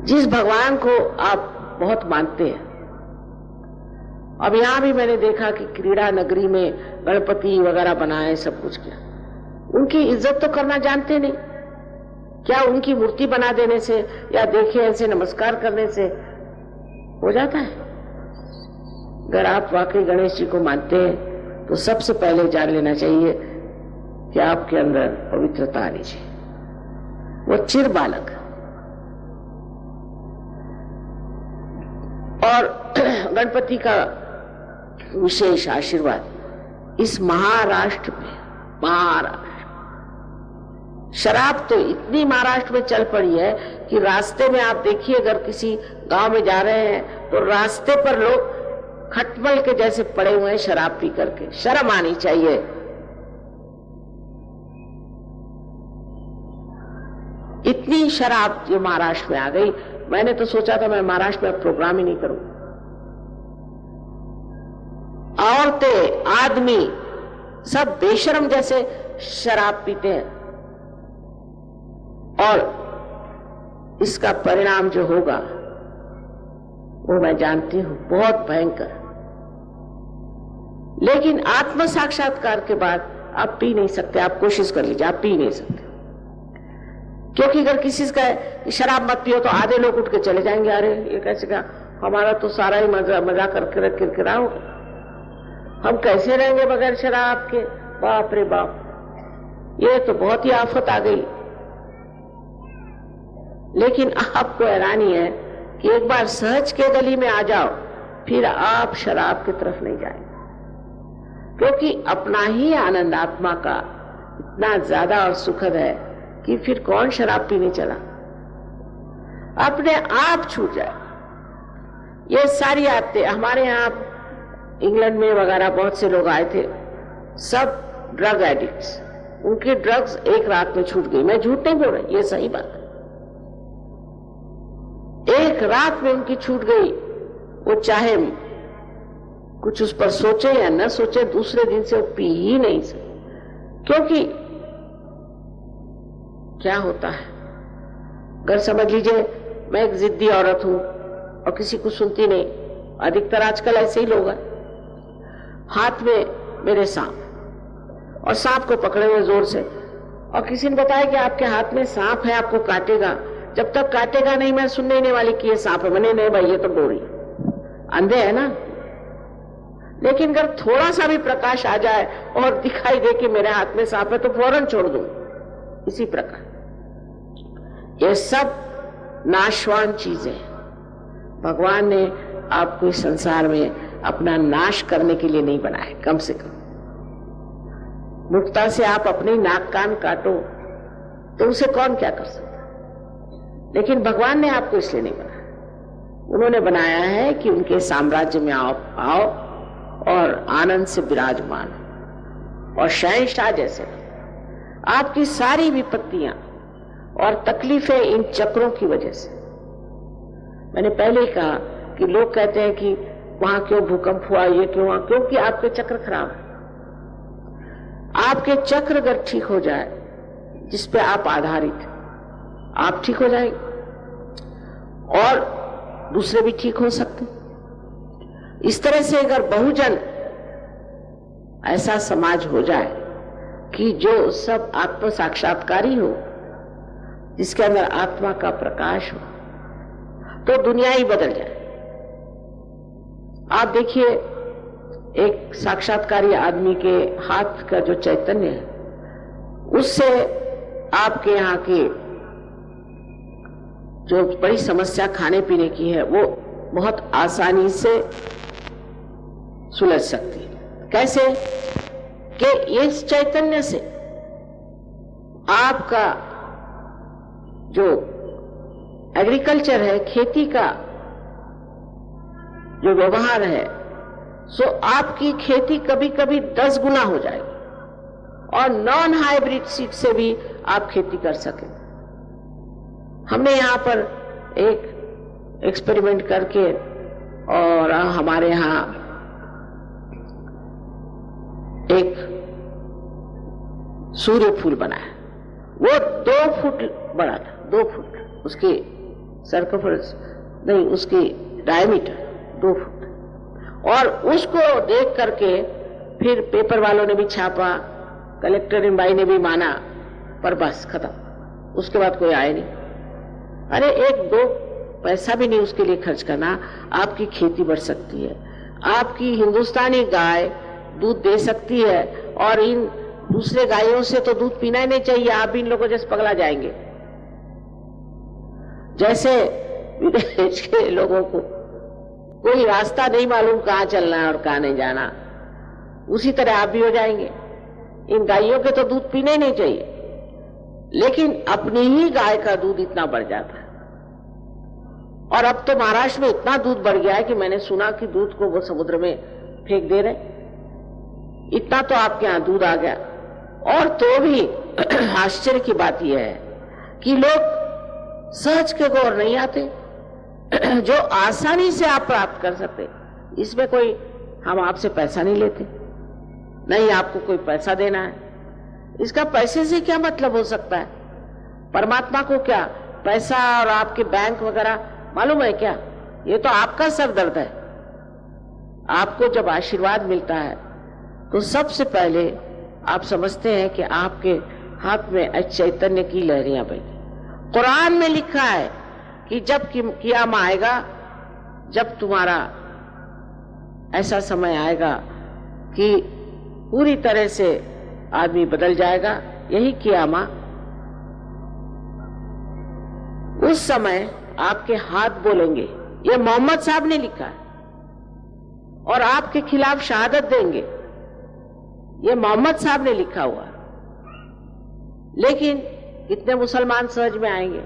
जिस भगवान को आप बहुत मानते हैं। अब यहां भी मैंने देखा कि क्रीड़ा नगरी में गणपति वगैरह बनाए, सब कुछ किया। उनकी इज्जत तो करना जानते नहीं। क्या उनकी मूर्ति बना देने से या देखे ऐसे नमस्कार करने से हो जाता है? अगर आप वाकई गणेश जी को मानते हैं तो सबसे पहले जान लेना चाहिए कि आपके अंदर पवित्रता आनी चाहिए। वो चिर बालक और गणपति का विशेष आशीर्वाद इस महाराष्ट्र में। शराब तो इतनी महाराष्ट्र में चल पड़ी है कि रास्ते में आप देखिए, अगर किसी गांव में जा रहे हैं तो रास्ते पर लोग खटमल के जैसे पड़े हुए हैं शराब पी करके। शर्म आनी चाहिए। इतनी शराब जो महाराष्ट्र में आ गई, मैंने तो सोचा था मैं महाराष्ट्र में प्रोग्राम ही नहीं करूं। औरतें, आदमी सब बेशर्म जैसे शराब पीते हैं और इसका परिणाम जो होगा वो मैं जानती हूं, बहुत भयंकर। लेकिन आत्म साक्षात्कार के बाद आप पी नहीं सकते। आप कोशिश कर लीजिए, आप पी नहीं सकते। क्योंकि अगर किसी से कहे शराब मत पियो तो आधे लोग उठ के चले जाएंगे, अरे ये कैसे कहा, हमारा तो सारा ही मजा करके किरकिरा होगा, हम कैसे रहेंगे बगैर शराब के। बाप रे बाप, ये तो बहुत ही आफत आ गई। लेकिन आपको हैरानी है कि एक बार सहज के गली में आ जाओ, फिर आप शराब की तरफ नहीं जाएंगे। क्योंकि अपना ही आनंद आत्मा का इतना ज्यादा और सुखद है कि फिर कौन शराब पीने चला। अपने आप छूट जाए। ये सारी आदतें हमारे यहाँ इंग्लैंड में वगैरह बहुत से लोग आए थे, सब ड्रग एडिक्ट्स। उनकी ड्रग्स एक रात में छूट गई। मैं झूठ नहीं बोल रही, ये सही बात है। एक रात में उनकी छूट गई। वो चाहे कुछ उस पर सोचे या न सोचे, दूसरे दिन से वो पी ही नहीं सकते। क्योंकि क्या होता है, अगर समझ लीजिए मैं एक जिद्दी औरत हूं और किसी को सुनती नहीं, अधिकतर आजकल ऐसे ही लोग हैं। हाथ में मेरे सांप और सांप को पकड़े हुए जोर से, और किसी ने बताया कि आपके हाथ में सांप है, आपको काटेगा। जब तक काटेगा नहीं मैं सुनने ही नहीं वाली कि ये सांप है। मैंने नहीं भाई, ये तो डोरी। अंधे है ना। लेकिन अगर थोड़ा सा भी प्रकाश आ जाए और दिखाई दे कि मेरे हाथ में सांप है तो फौरन छोड़ दूं। इसी प्रकार ये सब नाशवान चीजें। भगवान ने आपको इस संसार में अपना नाश करने के लिए नहीं बनाया। कम से कम मुक्ता से आप अपनी नाक कान काटो तो उसे कौन क्या कर सकता। लेकिन भगवान ने आपको इसलिए नहीं बनाया। उन्होंने बनाया है कि उनके साम्राज्य में आओ और आनंद से विराजमान और शहंशाह जैसे। आपकी सारी विपत्तियां और तकलीफें इन चक्रों की वजह से। मैंने पहले ही कहा कि लोग कहते हैं कि वहां क्यों भूकंप हुआ, ये क्यों हुआ, क्योंकि आपके चक्र खराब है। आपके चक्र अगर ठीक हो जाए, जिस पे आप आधारित, आप ठीक हो जाएंगे और दूसरे भी ठीक हो सकते। इस तरह से अगर बहुजन ऐसा समाज हो जाए कि जो सब आत्म साक्षात्कारी हो, जिसके अंदर आत्मा का प्रकाश हो, तो दुनिया ही बदल जाए। आप देखिए, एक साक्षात्कारी आदमी के हाथ का जो चैतन्य है, उससे आपके यहाँ की जो बड़ी समस्या खाने पीने की है वो बहुत आसानी से सुलझ सकती है। कैसे कि इस चैतन्य से आपका जो एग्रीकल्चर है, खेती का जो व्यवहार है, सो आपकी खेती कभी कभी 10 गुना हो जाएगी और नॉन हाइब्रिड सीड से भी आप खेती कर सकें। हमने यहाँ पर एक एक्सपेरिमेंट करके और हमारे यहाँ एक सूर्य फूल बनाया। वो 2 फुट बड़ा था, 2 फुट उसकी सर्कमफ्रेंस नहीं, उसकी डायमीटर 2 फुट। और उसको देख करके फिर पेपर वालों ने भी छापा, कलेक्टर बाई ने भी माना, पर बस खत्म। उसके बाद कोई आए नहीं। अरे 1-2 पैसा भी नहीं उसके लिए खर्च करना, आपकी खेती बढ़ सकती है, आपकी हिंदुस्तानी गाय दूध दे सकती है, और इन दूसरे गायों से तो दूध पीना ही नहीं चाहिए। आप भी इन लोगों जैसे पगला जाएंगे। जैसे विदेश के लोगों को कोई रास्ता नहीं मालूम कहाँ चलना है और कहाँ नहीं जाना, उसी तरह आप भी हो जाएंगे। इन गायों के तो दूध पीने ही नहीं चाहिए, लेकिन अपनी ही गाय का दूध इतना बढ़ जाता है। और अब तो महाराष्ट्र में इतना दूध बढ़ गया है कि मैंने सुना कि दूध को वो समुद्र में फेंक दे रहे। इतना तो आपके यहाँ दूध आ गया। और तो भी आश्चर्य की बात यह है कि लोग सहज के गौर नहीं आते, जो आसानी से आप प्राप्त कर सकते। इसमें कोई हम आपसे पैसा नहीं लेते, नहीं आपको कोई पैसा देना है। इसका पैसे से क्या मतलब हो सकता है? परमात्मा को क्या पैसा और आपके बैंक वगैरह मालूम है क्या? ये तो आपका सर दर्द है। आपको जब आशीर्वाद मिलता है तो सबसे पहले आप समझते हैं कि आपके हाथ में चैतन्य की लहरियां बहेंगी। कुरान में लिखा है कि जब क़यामत आएगा, जब तुम्हारा ऐसा समय आएगा कि पूरी तरह से आदमी बदल जाएगा, यही क़यामत, उस समय आपके हाथ बोलेंगे। ये मोहम्मद साहब ने लिखा है, और आपके खिलाफ शहादत देंगे। ये मोहम्मद साहब ने लिखा हुआ। लेकिन कितने मुसलमान सहज में आएंगे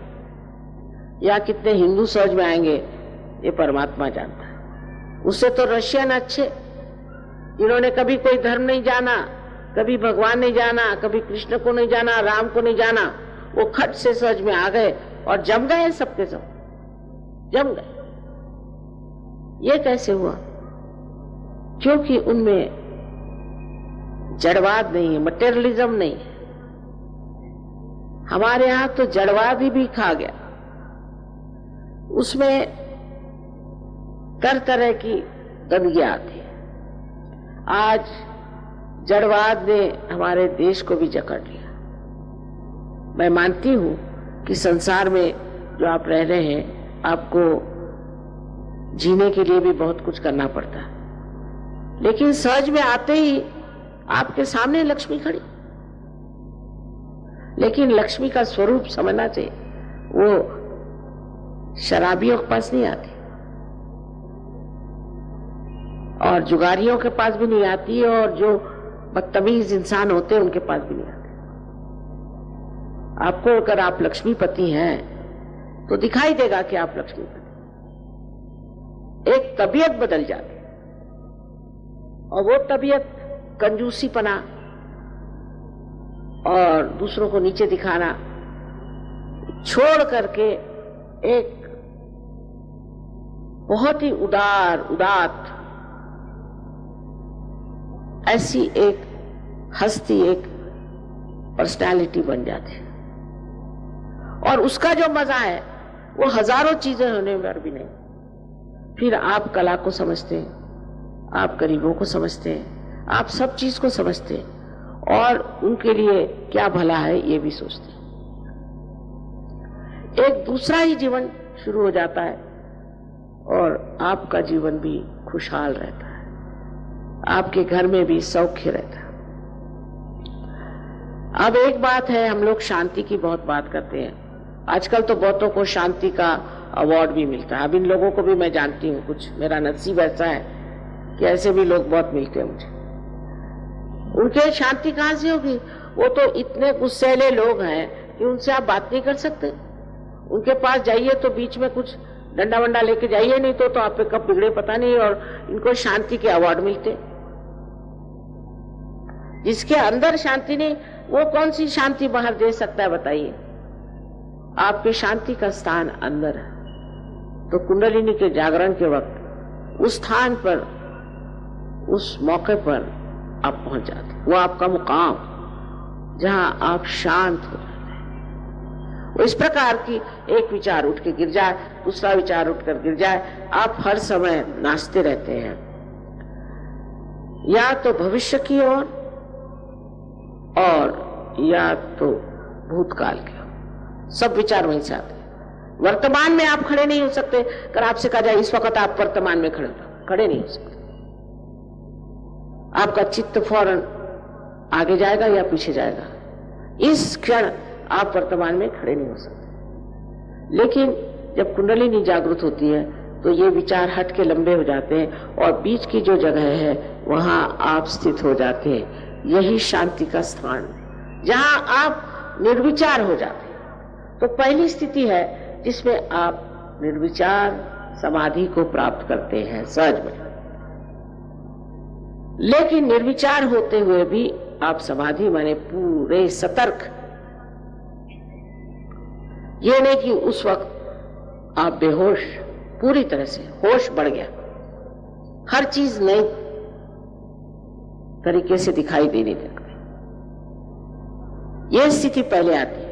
या कितने हिंदू सहज में आएंगे, ये परमात्मा जानता है। उससे तो रशियन अच्छे, इन्होंने कभी कोई धर्म नहीं जाना, कभी भगवान नहीं जाना, कभी कृष्ण को नहीं जाना, राम को नहीं जाना, वो खट से सहज में आ गए और जम गए, सबके सब जम गए। ये कैसे हुआ? क्योंकि उनमें जड़वाद नहीं है, मटेरियलिज्म नहीं है। हमारे यहां तो जड़वाद ही भी खा गया। उसमें तरह तरह की गंदगियां आती है। आज जड़वाद ने हमारे देश को भी जकड़ लिया। मैं मानती हूं कि संसार में जो आप रह रहे हैं, आपको जीने के लिए भी बहुत कुछ करना पड़ता है, लेकिन सहज में आते ही आपके सामने लक्ष्मी खड़ी। लेकिन लक्ष्मी का स्वरूप समझना चाहिए। वो शराबियों के पास नहीं आती और जुगारियों के पास भी नहीं आती, और जो बदतमीज इंसान होते हैं उनके पास भी नहीं आती। आपको अगर आप लक्ष्मीपति हैं तो दिखाई देगा कि आप लक्ष्मीपति। एक तबीयत बदल जाती, और वो तबीयत कंजूसीपना और दूसरों को नीचे दिखाना छोड़ करके एक बहुत ही उदात ऐसी एक हस्ती, एक पर्सनालिटी बन जाती है। और उसका जो मजा है वो हजारों चीजें होने पर भी नहीं। फिर आप कला को समझते हैं, आप गरीबों को समझते हैं, आप सब चीज को समझते हैं, और उनके लिए क्या भला है ये भी सोचते हैं। एक दूसरा ही जीवन शुरू हो जाता है और आपका जीवन भी खुशहाल रहता है, आपके घर में भी सौख्य रहता है। अब एक बात है, हम लोग शांति की बहुत बात करते हैं। आजकल तो बहुतों को शांति का अवार्ड भी मिलता है। अब इन लोगों को भी मैं जानती हूँ, कुछ मेरा नसीब ऐसा है कि ऐसे भी लोग बहुत मिलते हैं मुझे। उनके शांति कहाँ से होगी? वो तो इतने गुस्सैले लोग हैं कि उनसे आप बात नहीं कर सकते। उनके पास जाइए तो बीच में कुछ डंडा वंडा लेके जाइए, नहीं तो आप पे कब बिगड़े पता नहीं। और इनको शांति के अवार्ड मिलते। जिसके अंदर शांति नहीं, वो कौन सी शांति बाहर दे सकता है बताइए? आपके शांति का स्थान अंदर है। तो कुंडलिनी के जागरण के वक्त उस स्थान पर, उस मौके पर आप पहुंच जाते। वो आपका मुकाम, जहां आप शांत हो जाते हैं। वो इस प्रकार की एक विचार उठ के गिर जाए, दूसरा विचार उठकर गिर जाए, आप हर समय नाचते रहते हैं, या तो भविष्य की ओर और या तो भूतकाल की ओर। सब विचार वहीं से आते हैं। वर्तमान में आप खड़े नहीं हो सकते। अगर आपसे कहा जाए इस वक्त आप वर्तमान में खड़े नहीं हो सकते। आपका चित्त फौरन आगे जाएगा या पीछे जाएगा। इस क्षण आप वर्तमान में खड़े नहीं हो सकते। लेकिन जब कुंडलिनी जागृत होती है तो ये विचार हट के लंबे हो जाते हैं और बीच की जो जगह है वहां आप स्थित हो जाते हैं। यही शांति का स्थान है, जहां आप निर्विचार हो जाते हैं। तो पहली स्थिति है जिसमें आप निर्विचार समाधि को प्राप्त करते हैं सहज में। लेकिन निर्विचार होते हुए भी आप समाधि माने पूरे सतर्क, ये नहीं कि उस वक्त आप बेहोश, पूरी तरह से होश बढ़ गया, हर चीज नई तरीके से दिखाई देने लगती। यह स्थिति पहले आती है।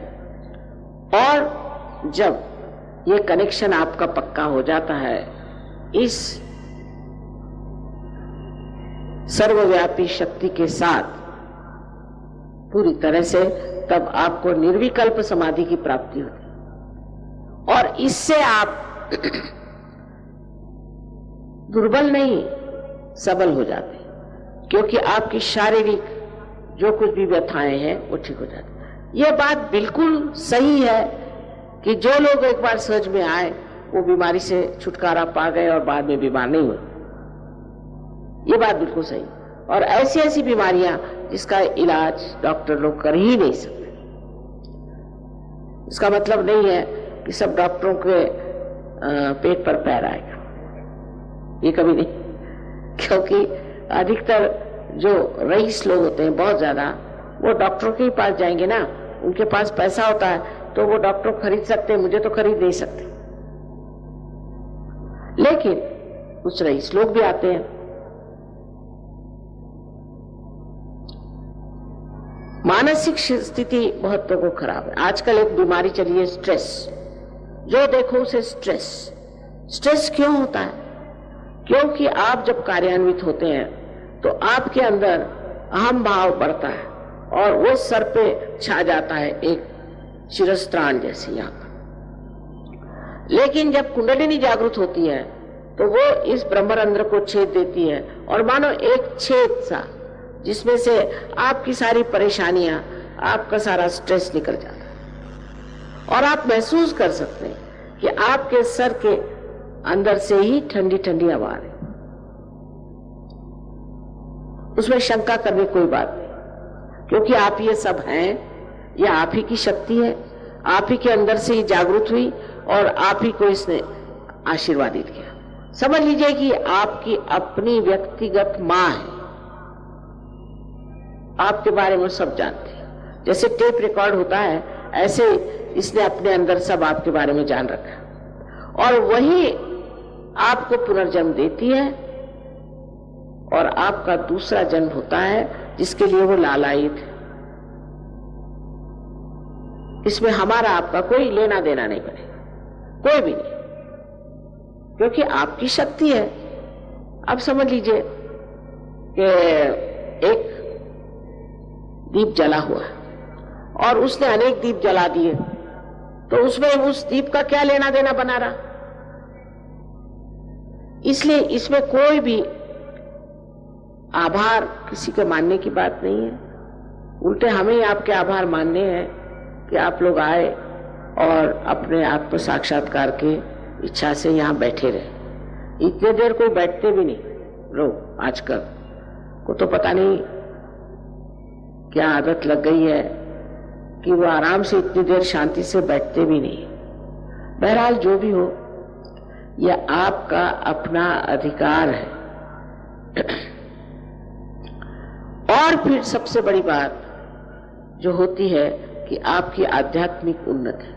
और जब ये कनेक्शन आपका पक्का हो जाता है इस सर्वव्यापी शक्ति के साथ पूरी तरह से, तब आपको निर्विकल्प समाधि की प्राप्ति होती है। और इससे आप दुर्बल नहीं, सबल हो जाते हैं, क्योंकि आपकी शारीरिक जो कुछ भी व्यथाएं हैं वो ठीक हो जाती। यह बात बिल्कुल सही है कि जो लोग एक बार सहज में आए वो बीमारी से छुटकारा पा गए और बाद में बीमार नहीं हुए। ये बात बिल्कुल सही। और ऐसी ऐसी बीमारियां जिसका इलाज डॉक्टर लोग कर ही नहीं सकते। इसका मतलब नहीं है कि सब डॉक्टरों के पेट पर पैर आएगा, ये कभी नहीं। क्योंकि अधिकतर जो रईस लोग होते हैं बहुत ज्यादा, वो डॉक्टरों के ही पास जाएंगे ना। उनके पास पैसा होता है तो वो डॉक्टर खरीद सकते हैं, मुझे तो खरीद नहीं सकते। लेकिन कुछ रईस लोग भी आते हैं। मानसिक स्थिति बहुत लोगों को खराब है। आजकल एक बीमारी चली है स्ट्रेस। जो देखो उसे स्ट्रेस। स्ट्रेस क्यों होता है? क्योंकि आप जब कार्यान्वित होते हैं तो आपके अंदर अहम भाव बढ़ता है और वो सर पे छा जाता है, एक शिरस्त्राण जैसे यहाँ पर। लेकिन जब कुंडलिनी जागृत होती है तो वो इस ब्रह्मरंध्र को छेद देती है और मानो एक छेद सा, जिसमें से आपकी सारी परेशानियां, आपका सारा स्ट्रेस निकल जाता है। और आप महसूस कर सकते हैं कि आपके सर के अंदर से ही ठंडी ठंडी हवा आ रही। उसमें शंका करने कोई बात नहीं, क्योंकि आप ये सब हैं, ये आप ही की शक्ति है, आप ही के अंदर से ही जागृत हुई और आप ही को इसने आशीर्वादित किया। समझ लीजिए कि आपकी अपनी व्यक्तिगत माँ है, आपके बारे में सब जानती है। जैसे टेप रिकॉर्ड होता है, ऐसे इसने अपने अंदर सब आपके बारे में जान रखा और वही आपको पुनर्जन्म देती है और आपका दूसरा जन्म होता है जिसके लिए वो लालायित है। इसमें हमारा आपका कोई लेना देना नहीं बनेगा, कोई भी नहीं, क्योंकि आपकी शक्ति है। अब समझ लीजिए कि एक दीप जला हुआ है और उसने अनेक दीप जला दिए, तो उसमें उस दीप का क्या लेना देना बना रहा? इसलिए इसमें कोई भी आभार किसी के मानने की बात नहीं है। उल्टे हमें ही आपके आभार मानने हैं कि आप लोग आए और अपने आत्म साक्षात्कार के इच्छा से यहाँ बैठे रहे। इतने देर कोई बैठते भी नहीं लोग आजकल को, तो पता नहीं क्या आदत लग गई है कि वो आराम से इतनी देर शांति से बैठते भी नहीं। बहरहाल जो भी हो, यह आपका अपना अधिकार है। और फिर सबसे बड़ी बात जो होती है कि आपकी आध्यात्मिक उन्नति।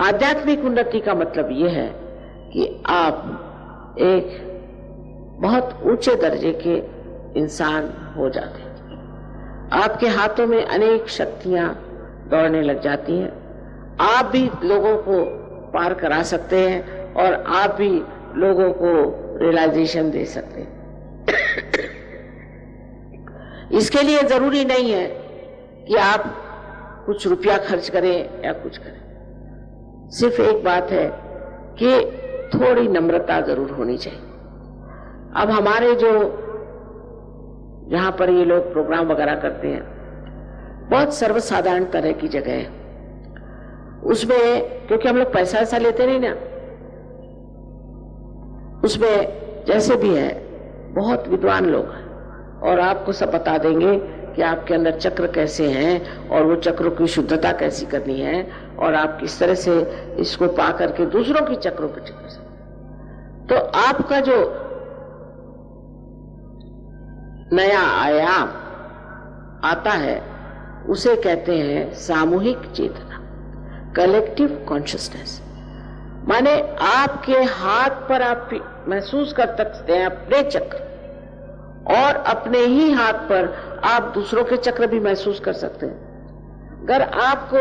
आध्यात्मिक उन्नति का मतलब यह है कि आप एक बहुत ऊंचे दर्जे के इंसान हो जाते हैं। आपके हाथों में अनेक शक्तियां दौड़ने लग जाती हैं। आप भी लोगों को पार करा सकते हैं और आप भी लोगों को रियलाइजेशन दे सकते हैं। इसके लिए जरूरी नहीं है कि आप कुछ रुपया खर्च करें या कुछ करें। सिर्फ एक बात है कि थोड़ी नम्रता जरूर होनी चाहिए। अब हमारे जो जहां पर ये लोग प्रोग्राम वगैरह करते हैं, बहुत सर्वसाधारण तरह की जगह है, उसमें क्योंकि हम लोग पैसा ऐसा लेते नहीं ना, उसमें जैसे भी है बहुत विद्वान लोग हैं और आपको सब बता देंगे कि आपके अंदर चक्र कैसे हैं और वो चक्रों की शुद्धता कैसी करनी है और आप किस तरह से इसको पा करके दूसरों की चक्रों पर कर सकते। तो आपका जो नया आयाम आता है उसे कहते हैं सामूहिक चेतना, कलेक्टिव कॉन्शियसनेस। माने आपके हाथ पर आप महसूस कर सकते हैं अपने चक्र और अपने ही हाथ पर आप दूसरों के चक्र भी महसूस कर सकते हैं। अगर आपको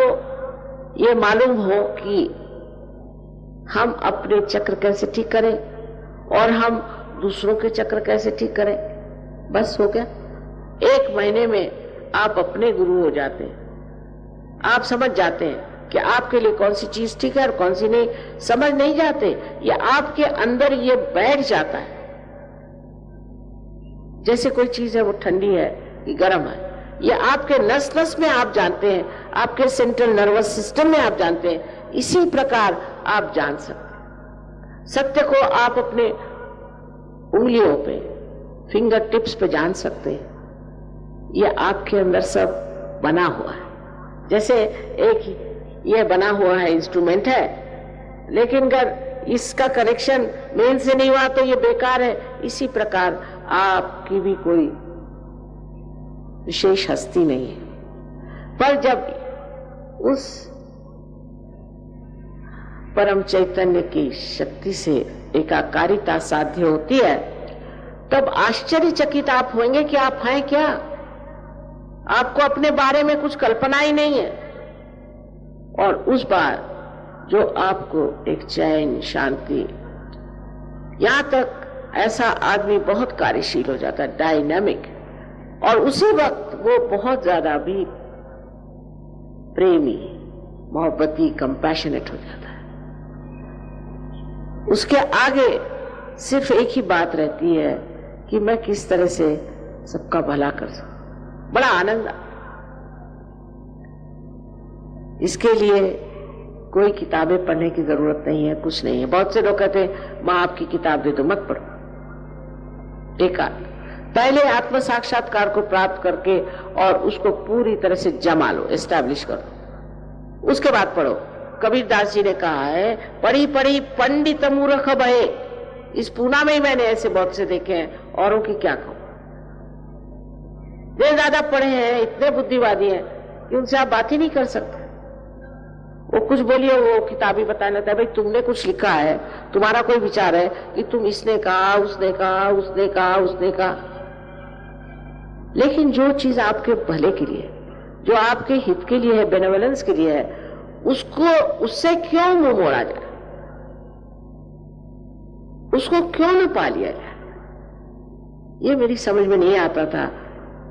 ये मालूम हो कि हम अपने चक्र कैसे ठीक करें और हम दूसरों के चक्र कैसे ठीक करें, बस हो गया। 1 महीने में आप अपने गुरु हो जाते हैं। आप समझ जाते हैं कि आपके लिए कौन सी चीज ठीक है और कौन सी नहीं। समझ नहीं जाते, ये आपके अंदर ये बैठ जाता है। जैसे कोई चीज है वो ठंडी है कि गर्म है, ये आपके नस नस में आप जानते हैं, आपके सेंट्रल नर्वस सिस्टम में आप जानते हैं। इसी प्रकार आप जान सकते हैं। सत्य को आप अपने उंगलियों पे, फिंगर टिप्स पे जान सकते हैं। ये आपके अंदर सब बना हुआ है। जैसे एक ये बना हुआ है इंस्ट्रूमेंट है, लेकिन अगर इसका कनेक्शन मेन से नहीं हुआ तो ये बेकार है। इसी प्रकार आपकी भी कोई विशेष हस्ती नहीं है, पर जब उस परम चैतन्य की शक्ति से एकाकारिता साध्य होती है, तब आश्चर्यचकित आप होंगे कि आप हैं क्या। आपको अपने बारे में कुछ कल्पना ही नहीं है और उस बार जो आपको एक चैन, शांति, यहां तक ऐसा आदमी बहुत कार्यशील हो जाता है, डायनामिक, और उसी वक्त वो बहुत ज्यादा भी प्रेमी, मोहब्बती, कंपैशनेट हो जाता है। उसके आगे सिर्फ एक ही बात रहती है कि मैं किस तरह से सबका भला कर सकूं। बड़ा आनंद आता। इसके लिए कोई किताबें पढ़ने की जरूरत नहीं है, कुछ नहीं है। बहुत से लोग कहते हैं मां आपकी किताब दे दो, मत पढ़ो। पहले आत्म साक्षात्कार को प्राप्त करके और उसको पूरी तरह से जमा लो, एस्टैब्लिश कर दो, उसके बाद पढ़ो। कबीरदास जी ने कहा है, पढ़ी पढ़ी पंडित मूर्ख भये। इस पूना में ही मैंने ऐसे बहुत से देखे हैं, औरों की क्या कहूं। जो ज्यादा पढ़े हैं, इतने बुद्धिवादी हैं कि उनसे आप बात ही नहीं कर सकते। वो कुछ बोलिए, वो किताबी बताने लगता है, भाई तुमने कुछ लिखा है, तुम्हारा कोई विचार है कि तुम इसने कहा, उसने कहा, उसने कहा, उसने कहा। लेकिन जो चीज आपके भले के लिए, जो आपके हित के लिए है, बेनेवोलेंस के लिए है, उसको, उससे क्यों मुंह मोड़ा जाए, उसको क्यों न पा लिया जाए। ये मेरी समझ में नहीं आता था,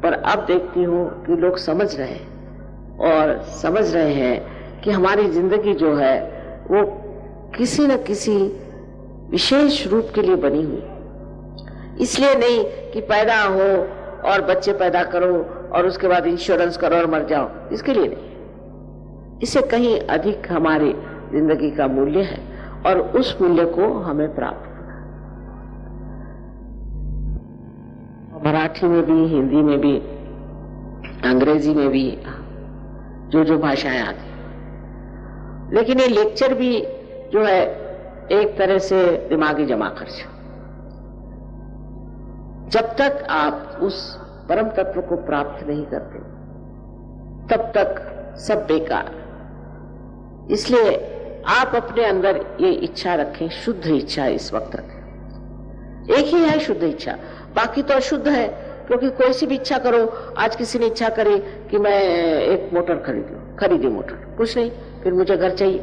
पर अब देखती हूं कि लोग समझ रहे हैं और समझ रहे हैं कि हमारी जिंदगी जो है वो किसी न किसी विशेष रूप के लिए बनी हुई। इसलिए नहीं कि पैदा हो और बच्चे पैदा करो और उसके बाद इंश्योरेंस करो और मर जाओ, इसके लिए नहीं। इससे कहीं अधिक हमारी जिंदगी का मूल्य है और उस मूल्य को हमें प्राप्त करना। मराठी में भी, हिंदी में भी, अंग्रेजी में भी, जो भाषाएं आती, लेकिन ये लेक्चर भी जो है एक तरह से दिमागी जमा खर्च। जब तक आप उस परम तत्व को प्राप्त नहीं करते तब तक सब बेकार। इसलिए आप अपने अंदर ये इच्छा रखें, शुद्ध इच्छा इस वक्त रखें। एक ही है शुद्ध इच्छा, बाकी तो अशुद्ध है। क्योंकि कोई सी भी इच्छा करो, आज किसी ने इच्छा करी कि मैं एक मोटर खरीदी मोटर, कुछ नहीं, फिर मुझे घर चाहिए,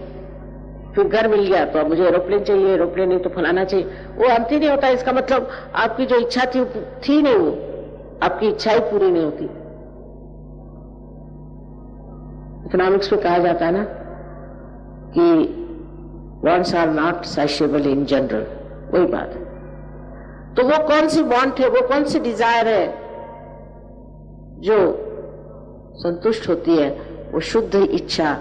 फिर घर मिल गया तो अब मुझे एरोप्लेन चाहिए, एरोप्लेन नहीं तो फलाना चाहिए। वो अंत ही नहीं होता। इसका मतलब आपकी जो इच्छा थी नहीं, वो आपकी इच्छा ही पूरी नहीं होती। इकोनॉमिक्स में कहा जाता है ना कि wants are not satiable in general, वही बात है। तो वो कौन सी वांट है, वो कौन सी डिजायर है जो संतुष्ट होती है? वो शुद्ध इच्छा,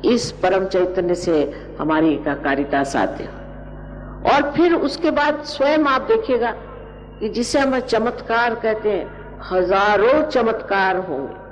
इस परम चैतन्य से हमारी एकाकारिता साध्य। और फिर उसके बाद स्वयं आप देखिएगा कि जिसे हम चमत्कार कहते हैं, हजारों चमत्कार होंगे।